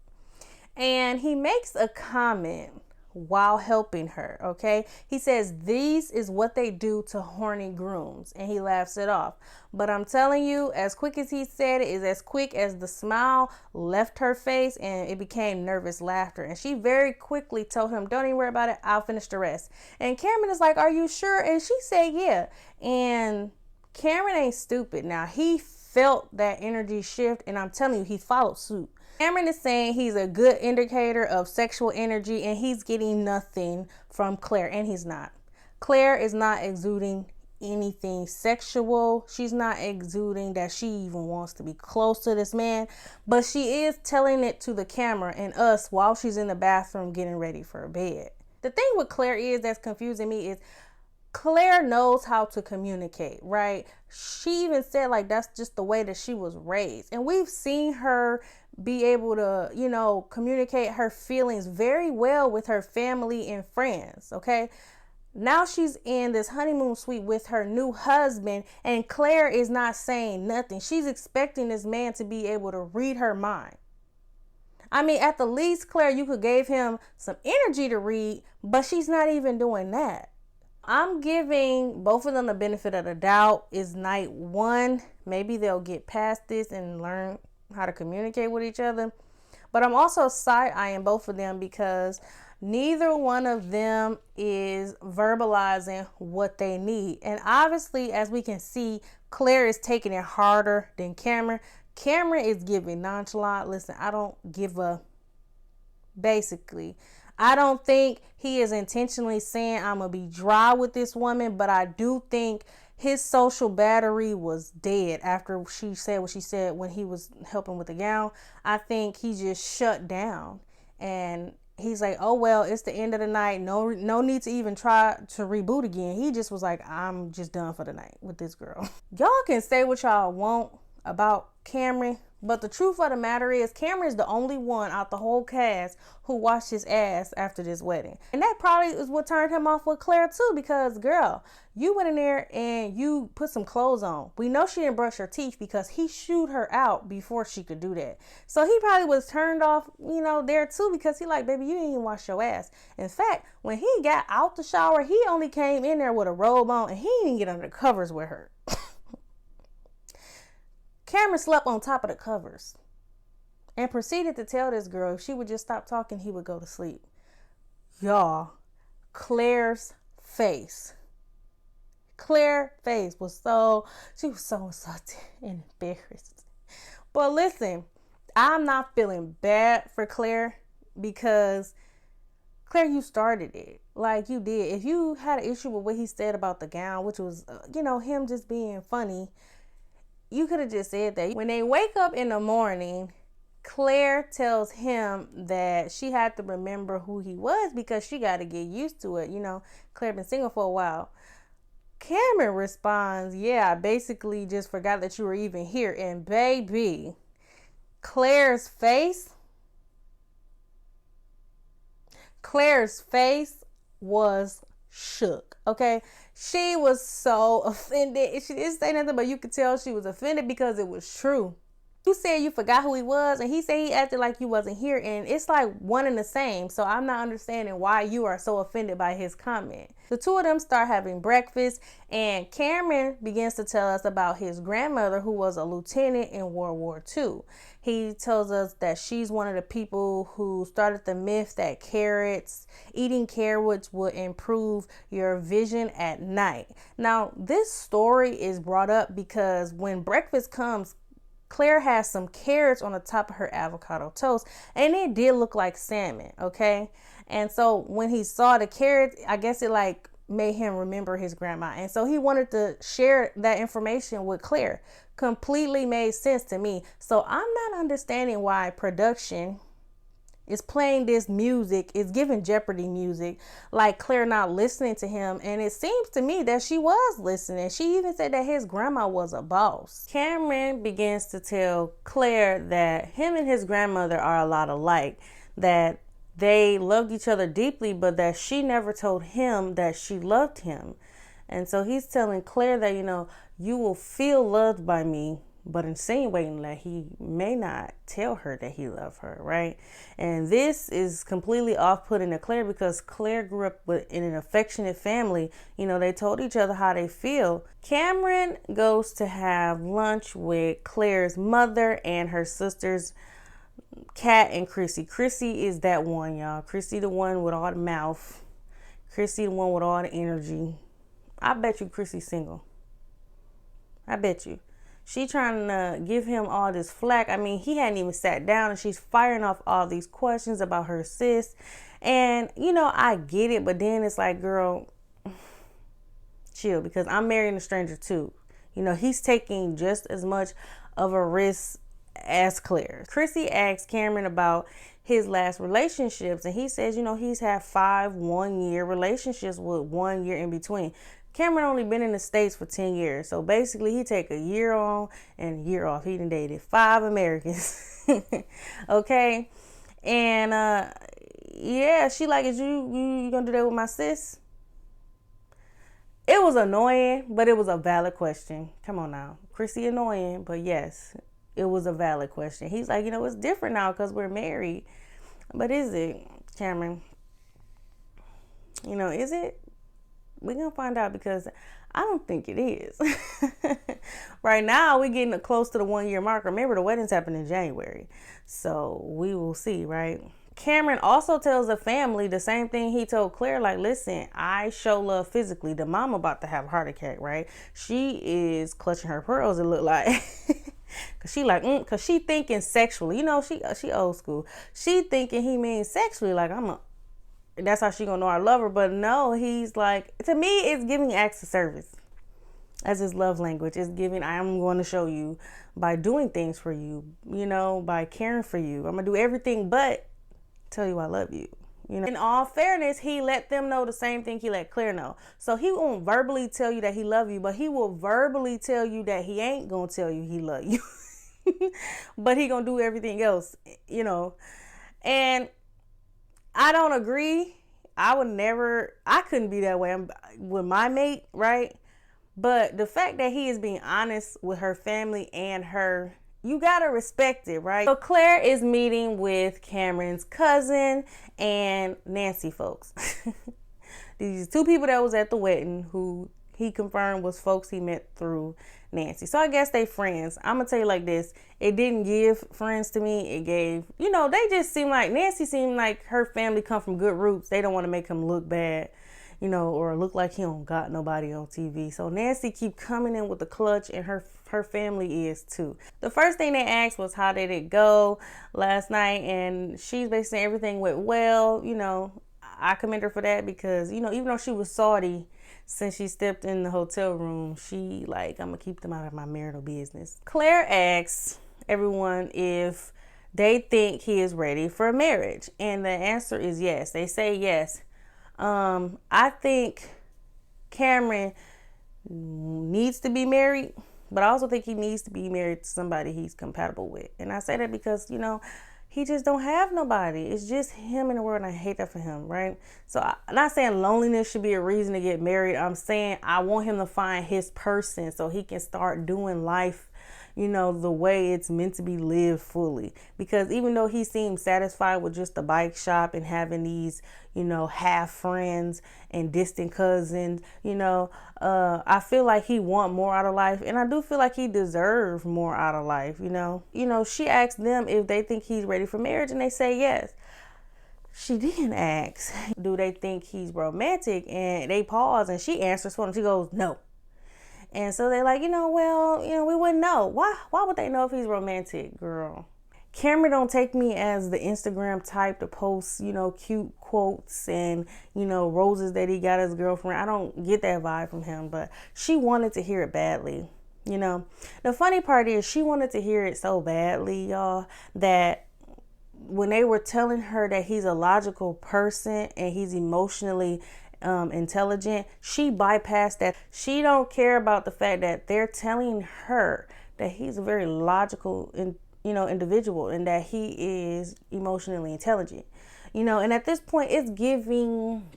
And he makes a comment while helping her, okay? He says, these is what they do to horny grooms, and he laughs it off. But I'm telling you, as quick as he said it is as quick as the smile left her face, and it became nervous laughter. And she very quickly told him, don't even worry about it, I'll finish the rest. And Cameron is like, are you sure? And she said, yeah. And Cameron ain't stupid. Now, he felt that energy shift, and I'm telling you, he followed suit. Cameron is saying he's a good indicator of sexual energy and he's getting nothing from Claire, and he's not. Claire is not exuding anything sexual. She's not exuding that she even wants to be close to this man, but she is telling it to the camera and us while she's in the bathroom getting ready for bed. The thing with Claire is that's confusing me is Claire knows how to communicate, right? She even said like that's just the way that she was raised, and we've seen her be able to, communicate her feelings very well with her family and friends. Okay, now she's in this honeymoon suite with her new husband, and Claire is not saying nothing. She's expecting this man to be able to read her mind. I mean, at the least, Claire, you could give him some energy to read, but she's not even doing that. I'm giving both of them the benefit of the doubt. Is night one. Maybe they'll get past this and learn how to communicate with each other. But I'm also side-eyeing both of them because neither one of them is verbalizing what they need. And obviously, as we can see, Claire is taking it harder than Cameron. Cameron is giving nonchalant. Listen, I don't give a... Basically, I don't think he is intentionally saying I'm going to be dry with this woman, but I do think his social battery was dead after she said what she said when he was helping with the gown. I think he just shut down and he's like, oh, well, it's the end of the night. No need to even try to reboot again. He just was like, I'm just done for the night with this girl. Y'all can say what y'all want about Cameron, but the truth of the matter is Cameron is the only one out the whole cast who washed his ass after this wedding. And that probably is what turned him off with Claire too, because girl, you went in there and you put some clothes on. We know she didn't brush her teeth because he shooed her out before she could do that. So he probably was turned off, there too, because he like, baby, you didn't even wash your ass. In fact, when he got out the shower, he only came in there with a robe on and he didn't get under the covers with her. Cameron slept on top of the covers and proceeded to tell this girl if she would just stop talking, he would go to sleep. Y'all, Claire's face. Claire's face was she was so insulted and embarrassed. But listen, I'm not feeling bad for Claire because Claire, you started it. Like you did. If you had an issue with what he said about the gown, which was, him just being funny, you could have just said that. When they wake up in the morning, Claire tells him that she had to remember who he was because she got to get used to it. Claire been single for a while. Cameron responds, yeah, I basically just forgot that you were even here. And baby, Claire's face was shook. Okay. She was so offended. She didn't say nothing, but you could tell she was offended because it was true. You said you forgot who he was, and he said he acted like you wasn't here, and it's like one and the same. So I'm not understanding why you are so offended by his comment. The two of them start having breakfast, and Cameron begins to tell us about his grandmother, who was a lieutenant in World War II. He tells us that she's one of the people who started the myth that eating carrots would improve your vision at night. Now, this story is brought up because when breakfast comes, Claire has some carrots on the top of her avocado toast, and it did look like salmon, okay? And so when he saw the carrots, I guess it made him remember his grandma. And so he wanted to share that information with Claire. Completely made sense to me. So I'm not understanding why production is playing this music, is giving Jeopardy music, like Claire not listening to him. And it seems to me that she was listening. She even said that his grandma was a boss. Cameron begins to tell Claire that him and his grandmother are a lot alike, that they loved each other deeply, but that she never told him that she loved him. And so he's telling Claire that, you will feel loved by me, but insinuating that he may not tell her that he loved her, right? And this is completely off-putting to Claire because Claire grew up in an affectionate family. They told each other how they feel. Cameron goes to have lunch with Claire's mother and her sisters, Kat and Chrissy. Chrissy is that one, y'all. Chrissy the one with all the mouth. Chrissy the one with all the energy. I bet you Chrissy's single. I bet you. She trying to give him all this flack. I mean, he hadn't even sat down and she's firing off all these questions about her sis. And, you know, I get it, but then it's like, girl, chill, because I'm marrying a stranger too. You know, he's taking just as much of a risk as Claire. Chrissy asked Cameron about his last relationships, and he says, you know, he's had 5 1-year relationships with 1 year in between. Cameron only been in the States for 10 years. So basically he take a year on and a year off. He done dated 5 Americans. Okay. And yeah, she like, is you gonna do that with my sis? It was annoying, but it was a valid question. Come on now. Chrissy annoying, but yes, it was a valid question. He's like, you know, it's different now because we're married. But is it, Cameron? You know, is it? We're going to find out, because I don't think it is. Right now, we're getting close to the 1 year mark. Remember, the wedding's happening in January. So we will see, right? Cameron also tells the family the same thing he told Claire. Like, listen, I show love physically. The mom about to have a heart attack, right? She is clutching her pearls, it look like. Cause she like, cause she thinking sexually. You know, she old school. She thinking he means sexually. Like, that's how she gonna know I love her. But no, he's like, to me, it's giving acts of service as his love language. It's giving, I'm going to show you by doing things for you, you know, by caring for you. I'm gonna do everything but tell you I love you. You know, in all fairness, he let them know the same thing he let Claire know. So he won't verbally tell you that he love you, but he will verbally tell you that he ain't gonna tell you he love you. But he gonna do everything else, you know. And I don't agree. I couldn't be that way with my mate, right? But the fact that he is being honest with her family and her, you gotta respect it, right? So Claire is meeting with Cameron's cousin and Nancy folks. These 2 people that was at the wedding who he confirmed was folks he met through Nancy. So I guess they friends. I'm gonna tell you like this. It didn't give friends to me. It gave, you know, they just seem like, Nancy seemed like her family come from good roots. They don't want to make him look bad, you know, or look like he don't got nobody on TV. So Nancy keep coming in with the clutch, and her family is too. The first thing they asked was, how did it go last night? And she's basically saying everything went well. You know, I commend her for that, because, you know, even though she was salty since she stepped in the hotel room, she like, I'm gonna keep them out of my marital business. Claire asks everyone if they think he is ready for marriage, and the answer is yes. They say yes. I think Cameron needs to be married, but I also think he needs to be married to somebody he's compatible with. And I say that because, you know, he just don't have nobody. It's just him in the world, and I hate that for him, right? So I'm not saying loneliness should be a reason to get married. I'm saying I want him to find his person so he can start doing life, you know, the way it's meant to be lived fully. Because even though he seems satisfied with just the bike shop and having these, you know, half friends and distant cousins, you know, I feel like he want more out of life, and I do feel like he deserves more out of life, you know. You know, she asked them if they think he's ready for marriage, and they say yes. She didn't ask, do they think he's romantic? And they pause, and she answers for him. She goes, no. And so they're like, you know, well, you know, we wouldn't know. Why would they know if he's romantic, girl? Cameron don't take me as the Instagram type to post, you know, cute quotes and, you know, roses that he got his girlfriend. I don't get that vibe from him, but she wanted to hear it badly. You know, the funny part is she wanted to hear it so badly, y'all, that when they were telling her that he's a logical person and he's emotionally intelligent, she bypassed that. She don't care about the fact that they're telling her that he's a very logical individual, and that he is emotionally intelligent, you know. And at this point, it's giving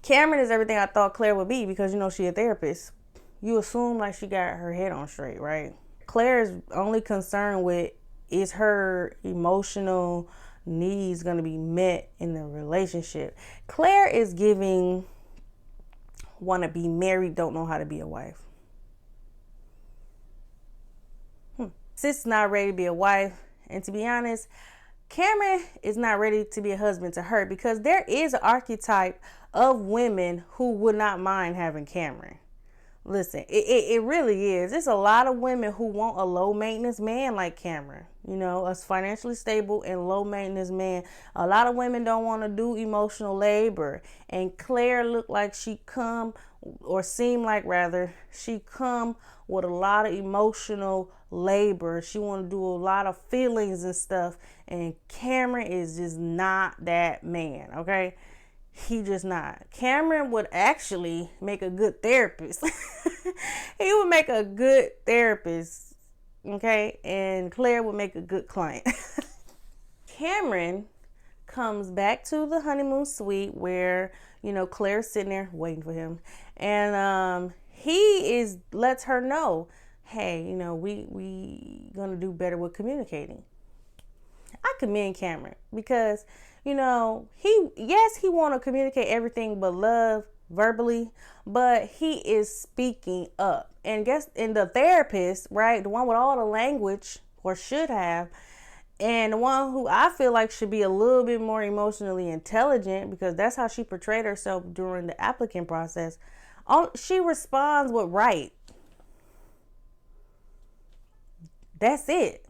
Cameron is everything I thought Claire would be, because, you know, she a therapist. You assume like she got her head on straight, right? Claire is only concerned with, is her emotional needs going to be met in the relationship. Claire is giving, want to be married, don't know how to be a wife. Sis is not ready to be a wife. And to be honest, Cameron is not ready to be a husband to her, because there is an archetype of women who would not mind having Cameron. Listen, it really is. There's a lot of women who want a low maintenance man like Cameron. You know, a financially stable and low maintenance man. A lot of women don't want to do emotional labor. And Claire looked like she come, or seemed like rather, she come with a lot of emotional labor. She want to do a lot of feelings and stuff. And Cameron is just not that man, okay? He just not. Cameron would actually make a good therapist. He would make a good therapist, okay? And Claire would make a good client. Cameron comes back to the honeymoon suite where, you know, Claire's sitting there waiting for him. And he lets her know, hey, you know, we gonna do better with communicating. I commend Cameron because, you know, he want to communicate everything but love verbally, but he is speaking up. And the therapist, right, the one with all the language, or should have, and the one who I feel like should be a little bit more emotionally intelligent, because that's how she portrayed herself during the applicant process. She responds with right. That's it.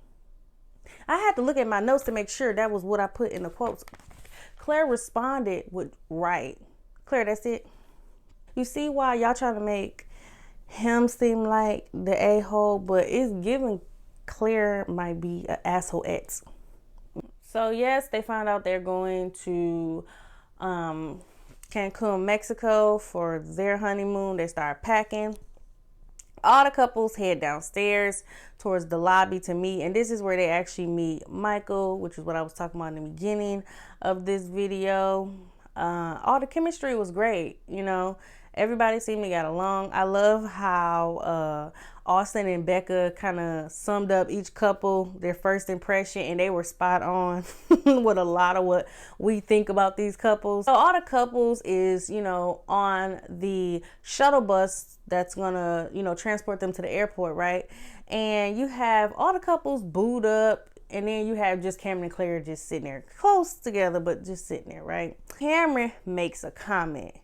I had to look at my notes to make sure that was what I put in the quotes. Claire responded with right. Claire, that's it. You see why y'all trying to make him seem like the a-hole, but it's giving Claire might be an asshole ex. So yes, they found out they're going to Cancun, Mexico for their honeymoon. They start packing. All the couples head downstairs towards the lobby to meet, and this is where they actually meet Michael, which is what I was talking about in the beginning of this video. All the chemistry was great, you know. Everybody seemed to get along. I love how Austin and Becca kind of summed up each couple, their first impression, and they were spot on with a lot of what we think about these couples. So all the couples is, you know, on the shuttle bus that's gonna, you know, transport them to the airport, right? And you have all the couples booed up, and then you have just Cameron and Claire just sitting there close together, but just sitting there, right? Cameron makes a comment.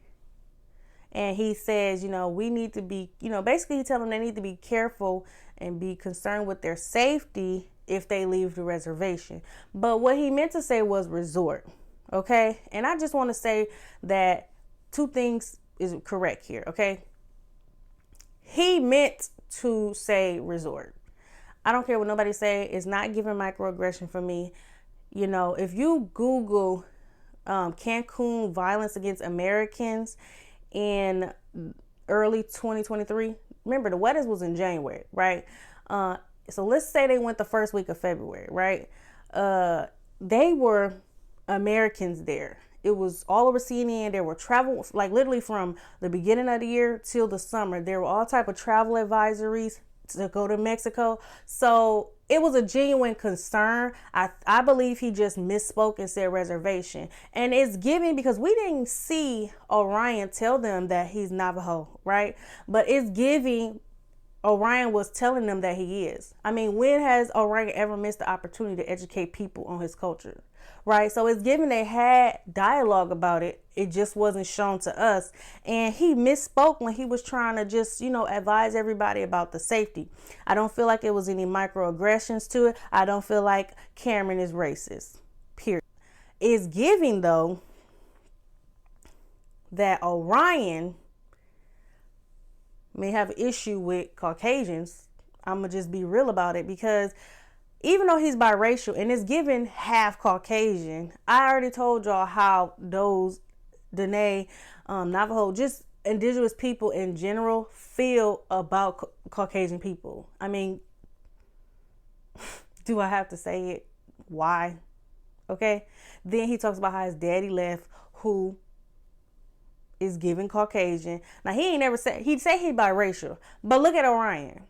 And he says, you know, we need to be, you know, basically he tells them they need to be careful and be concerned with their safety if they leave the reservation. But what he meant to say was resort, okay? And I just want to say that two things is correct here, okay? He meant to say resort. I don't care what nobody say. It's not giving microaggression for me. You know, if you Google Cancun violence against Americans in early 2023, remember the weddings was in January, right? So let's say they went the first week of February, right? They were Americans there. It was all over CNN. There were travel, like literally from the beginning of the year till the summer. There were all type of travel advisories to go to Mexico. So it was a genuine concern. I believe he just misspoke and said reservation. And it's giving, because we didn't see Orion tell them that he's Navajo, right? But it's giving Orion was telling them that he is. I mean, when has Orion ever missed the opportunity to educate people on his culture? Right? So it's given they had dialogue about it. It just wasn't shown to us. And he misspoke when he was trying to just, you know, advise everybody about the safety. I don't feel like it was any microaggressions to it. I don't feel like Cameron is racist. Period. It's giving, though, that Orion may have an issue with Caucasians. I'm going to just be real about it, because even though he's biracial and it's given half Caucasian, I already told y'all how those Dene, Navajo, just indigenous people in general feel about Caucasian people. I mean, do I have to say it? Why? Okay. Then he talks about how his daddy left, who is given Caucasian. Now he ain't never said, he'd say he biracial, but look at Orion.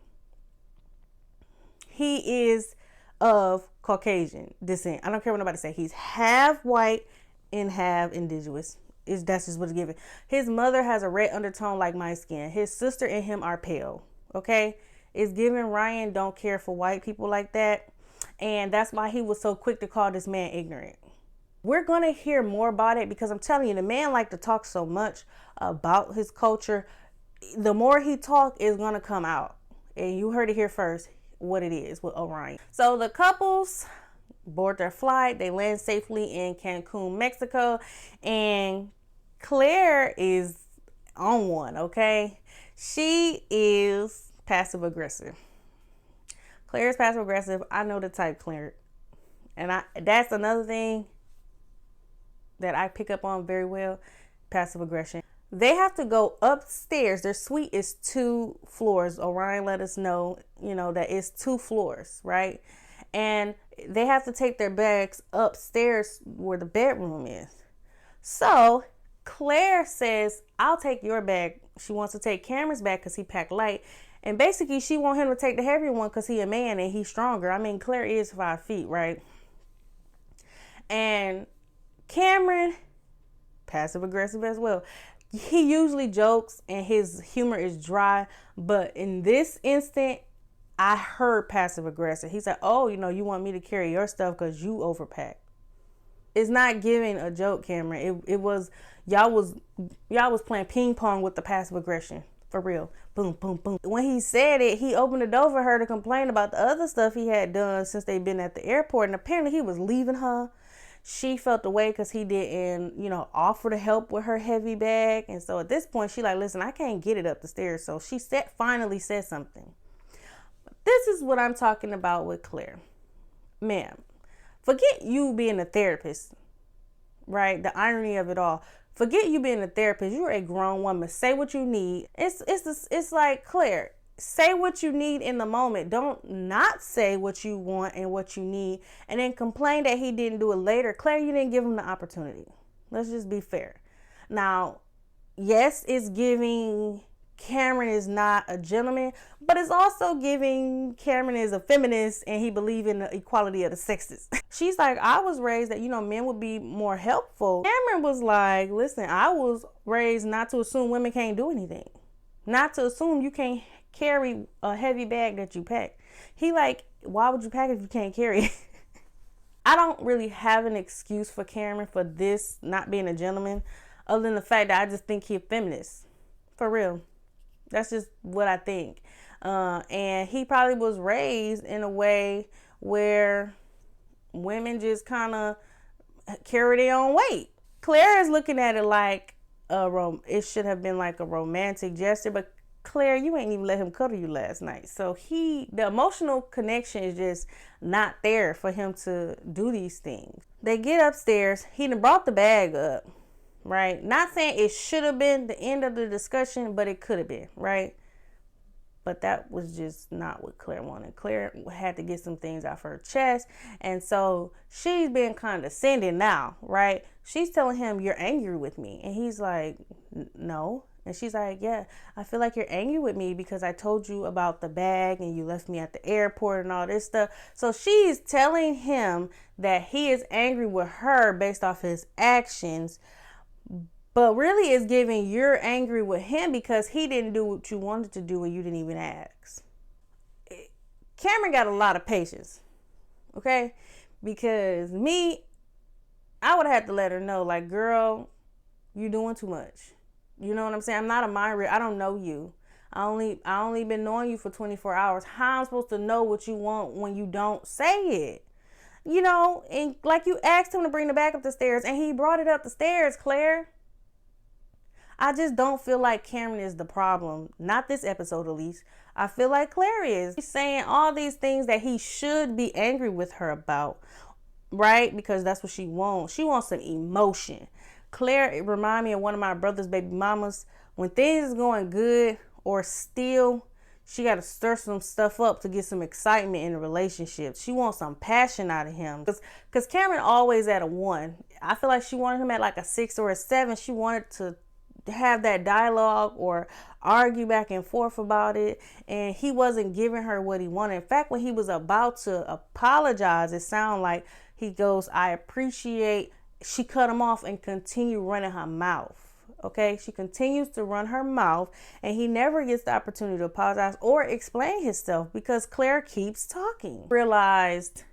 He is of Caucasian descent. I don't care what nobody say. He's half white and half indigenous. That's just what's given. His mother has a red undertone like my skin. His sister and him are pale. Okay? It's given Ryan don't care for white people like that. And that's why he was so quick to call this man ignorant. We're going to hear more about it, because I'm telling you, the man liked to talk so much about his culture. the more he talk is gonna come out. And you heard it here first what it is with Orion. So the couples board their flight. They land safely in Cancun, Mexico. And Claire is on one, okay? She is passive aggressive. Claire is passive aggressive. I know the type, Claire. And that's another thing that I pick up on very well, passive aggression. They have to go upstairs. Their suite is 2 floors. Orion let us know, that it's 2 floors, right? And they have to take their bags upstairs where the bedroom is. So Claire says, I'll take your bag. She wants to take Cameron's bag because he packed light. And basically she wants him to take the heavier one because he's a man and he's stronger. I mean, Claire is 5 feet, right? And Cameron, passive aggressive as well. He usually jokes and his humor is dry, but in this instant, I heard passive aggressive. He said, "Oh, you want me to carry your stuff because you overpacked." It's not giving a joke, Cameron. It was y'all was playing ping pong with the passive aggression for real. Boom, boom, boom. When he said it, he opened the door for her to complain about the other stuff he had done since they'd been at the airport, and apparently he was leaving her. She felt the way because he didn't, offer to help with her heavy bag. And so at this point, she like, listen, I can't get it up the stairs. So she finally said something. This is what I'm talking about with Claire. Ma'am, forget you being a therapist, right? The irony of it all. Forget you being a therapist. You're a grown woman. Say what you need. It's like, Claire, say what you need in the moment. Don't not say what you want and what you need and then complain that he didn't do it later. Claire, you didn't give him the opportunity. Let's just be fair. Now, yes, it's giving Cameron is not a gentleman, but it's also giving Cameron is a feminist and he believes in the equality of the sexes. She's like, I was raised that, men would be more helpful. Cameron was like, listen, I was raised not to assume women can't do anything. Not to assume you can't carry a heavy bag that you pack. He like, why would you pack it if you can't carry it? I don't really have an excuse for Cameron for this not being a gentleman, other than the fact that I just think he's a feminist. For real. That's just what I think. And he probably was raised in a way where women just kind of carry their own weight. Claire is looking at it like it should have been like a romantic gesture, but Claire, you ain't even let him cuddle you last night. So the emotional connection is just not there for him to do these things. They get upstairs. He done brought the bag up, right? Not saying it should have been the end of the discussion, but it could have been, right? But that was just not what Claire wanted. Claire had to get some things off her chest. And so she's being condescending now, right? She's telling him, you're angry with me. And he's like, no. And she's like, yeah, I feel like you're angry with me because I told you about the bag and you left me at the airport and all this stuff. So she's telling him that he is angry with her based off his actions. But really it's giving you're angry with him because he didn't do what you wanted to do and you didn't even ask. Cameron got a lot of patience, okay? Because I would have had to let her know, like, girl, you're doing too much. You know what I'm saying? I'm not a mind reader. I don't know you. I only been knowing you for 24 hours. How am I supposed to know what you want when you don't say it? And like you asked him to bring the bag up the stairs and he brought it up the stairs, Claire. I just don't feel like Cameron is the problem. Not this episode, at least. I feel like Claire is. He's saying all these things that he should be angry with her about, right? Because that's what she wants. She wants some emotion. Claire, it reminds me of one of my brother's baby mamas. When things is going good or still, she got to stir some stuff up to get some excitement in the relationship. She wants some passion out of him. Because Cameron always at a 1. I feel like she wanted him at like a 6 or a 7. She wanted to have that dialogue or argue back and forth about it, and he wasn't giving her what he wanted. In fact, when he was about to apologize, it sounded like he goes, I appreciate. She cut him off and continued running her mouth. Okay, she continues to run her mouth and he never gets the opportunity to apologize or explain himself because Claire keeps talking. Realized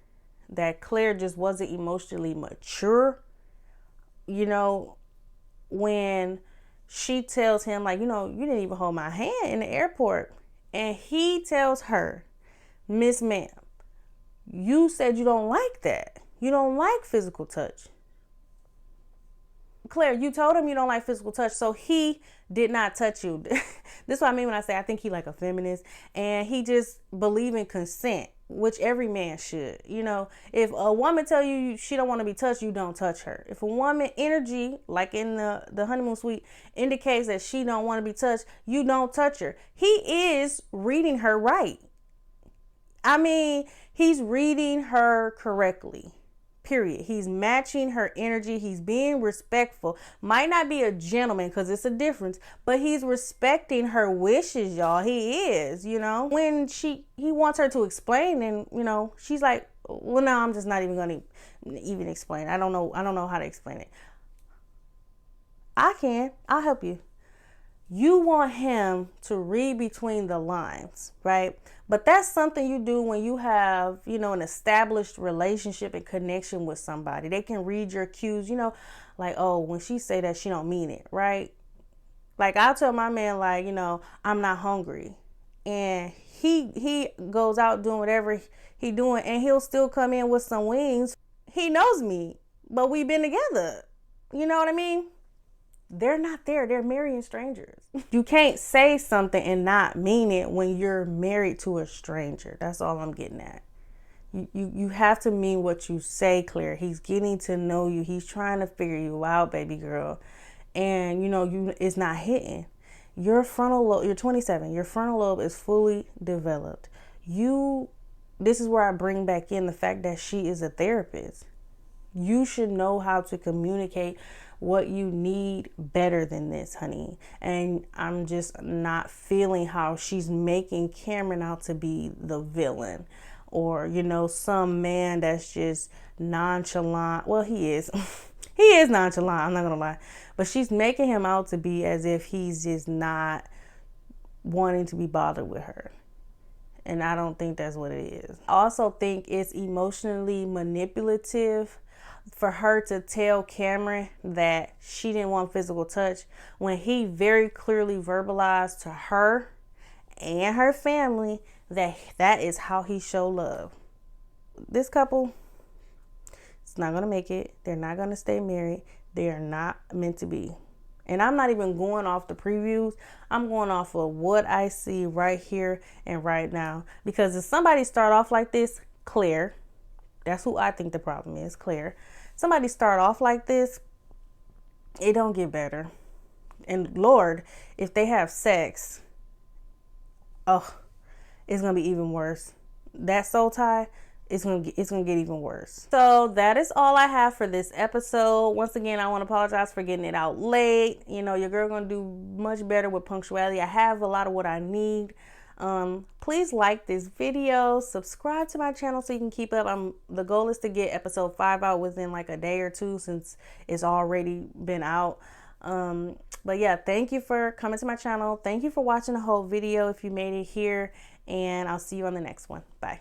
that Claire just wasn't emotionally mature. When she tells him, like, you know, you didn't even hold my hand in the airport. And he tells her, Miss Ma'am, you said you don't like that. You don't like physical touch. Claire, you told him you don't like physical touch, so he did not touch you. This is what I mean when I say I think he like a feminist, and he just believe in consent, which every man should. You know, if a woman tell you she don't want to be touched, you don't touch her. If a woman energy, like in the honeymoon suite, indicates that she don't want to be touched, you don't touch her. He is reading her right. I mean, he's reading her correctly. Period. He's matching her energy. He's being respectful. Might not be a gentleman because it's a difference, but he's respecting her wishes, y'all. He is, you know. When he wants her to explain, and you know, she's like, well, no, I'm just not even gonna even explain. I don't know how to explain it. I'll help you. You want him to read between the lines, right? But that's something you do when you have, you know, an established relationship and connection with somebody. They can read your cues, you know, like, oh, when she say that, she don't mean it, right? Like, I'll tell my man, like, you know, I'm not hungry. And he goes out doing whatever he doing, and he'll still come in with some wings. He knows me, but we've been together. You know what I mean? They're not there. They're marrying strangers. You can't say something and not mean it when you're married to a stranger. That's all I'm getting at. You have to mean what you say, Claire. He's getting to know you. He's trying to figure you out, baby girl. And you know, it's not hitting. Your frontal lobe, you're 27. Your frontal lobe is fully developed. This is where I bring back in the fact that she is a therapist. You should know how to communicate what you need better than this, honey. And I'm just not feeling how she's making Cameron out to be the villain, or, you know, some man that's just nonchalant. Well, he is. He is nonchalant, I'm not gonna lie. But she's making him out to be as if he's just not wanting to be bothered with her. And I don't think that's what it is. I also think it's emotionally manipulative for her to tell Cameron that she didn't want physical touch when he very clearly verbalized to her and her family that is how he show love. This couple, it's not gonna make it. They're not gonna stay married. They are not meant to be. And I'm not even going off the previews. I'm going off of what I see right here and right now. Because if somebody start off like this, Claire, that's who I think the problem is, Claire. Somebody start off like this, it don't get better. And Lord, if they have sex, oh, it's gonna be even worse. That soul tie, it's gonna get even worse. So that is all I have for this episode. Once again, I want to apologize for getting it out late. You know, your girl gonna do much better with punctuality. I have a lot of what I need. Please like this video, subscribe to my channel so you can keep up. The goal is to get episode 5 out within like a day or two, since it's already been out. But yeah, thank you for coming to my channel. Thank you for watching the whole video if you made it here, and I'll see you on the next one. Bye.